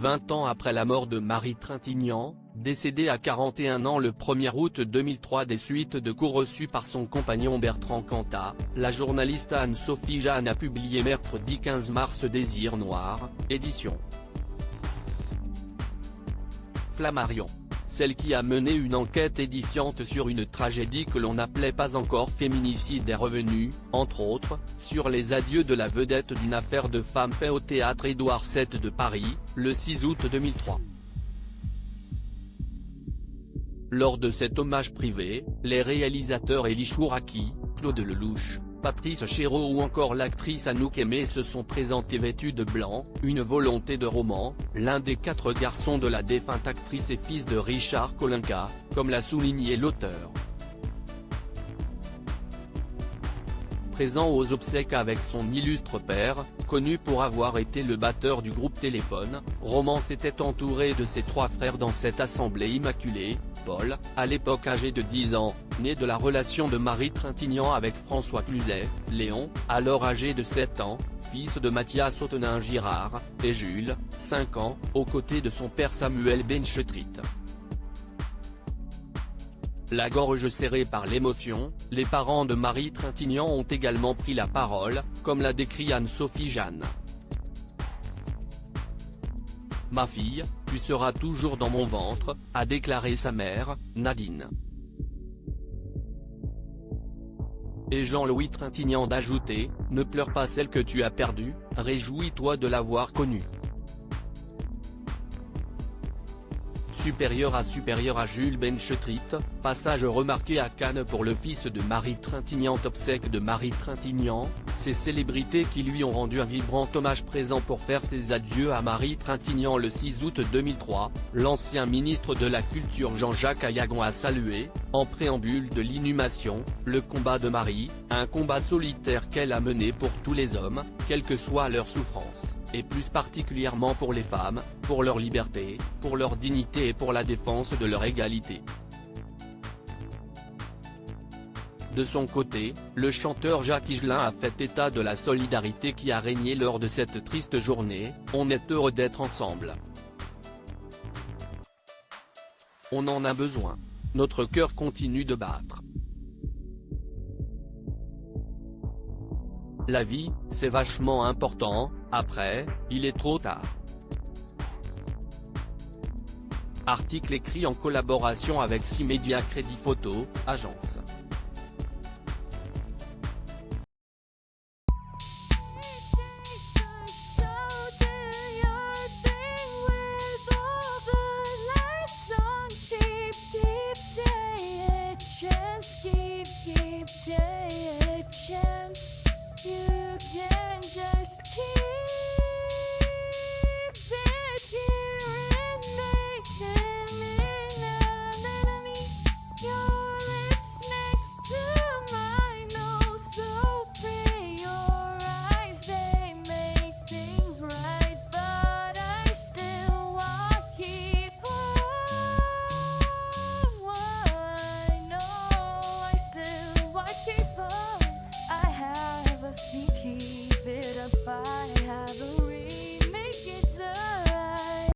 20 ans après la mort de Marie Trintignant, décédée à 41 ans le 1er août 2003 des suites de coups reçus par son compagnon Bertrand Cantat, la journaliste Anne-Sophie Jeanne a publié mercredi 15 mars Désir Noir, édition Flammarion. Celle qui a mené une enquête édifiante sur une tragédie que l'on n'appelait pas encore féminicide est revenue, entre autres, sur les adieux de la vedette d'une affaire de femme faite au théâtre Édouard VII de Paris, le 6 août 2003. Lors de cet hommage privé, les réalisateurs Élie Chouraki, Claude Lelouch, Patrice Chéreau ou encore l'actrice Anouk Aimée se sont présentés vêtus de blanc, une volonté de roman, l'un des 4 garçons de la défunte actrice et fils de Richard Kolinka, comme l'a souligné l'auteur. Présent aux obsèques avec son illustre père, connu pour avoir été le batteur du groupe Téléphone, Roman s'était entouré de ses 3 frères dans cette assemblée immaculée. Paul, à l'époque âgé de 10 ans, né de la relation de Marie Trintignant avec François Cluzet, Léon, alors âgé de 7 ans, fils de Mathias Autenin-Girard, et Jules, 5 ans, aux côtés de son père Samuel Benchetrit. La gorge serrée par l'émotion, les parents de Marie Trintignant ont également pris la parole, comme l'a décrit Anne-Sophie Jeanne. « Ma fille, tu seras toujours dans mon ventre », a déclaré sa mère, Nadine. Et Jean-Louis Trintignant d'ajouter, « Ne pleure pas celle que tu as perdue, réjouis-toi de l'avoir connue. » Supérieur à Jules Benchetrit, passage remarqué à Cannes pour le fils de Marie Trintignant. Obsèques de Marie Trintignant, ces célébrités qui lui ont rendu un vibrant hommage présent pour faire ses adieux à Marie Trintignant le 6 août 2003, l'ancien ministre de la Culture Jean-Jacques Ayagon a salué, en préambule de l'inhumation, le combat de Marie, un combat solitaire qu'elle a mené pour tous les hommes, quelle que soit leur souffrance, et plus particulièrement pour les femmes, pour leur liberté, pour leur dignité et pour la défense de leur égalité. De son côté, le chanteur Jacques Higelin a fait état de la solidarité qui a régné lors de cette triste journée. « On est heureux d'être ensemble. On en a besoin. Notre cœur continue de battre. La vie, c'est vachement important, après, il est trop tard. » Article écrit en collaboration avec 6 Médias Crédit Photo, agence.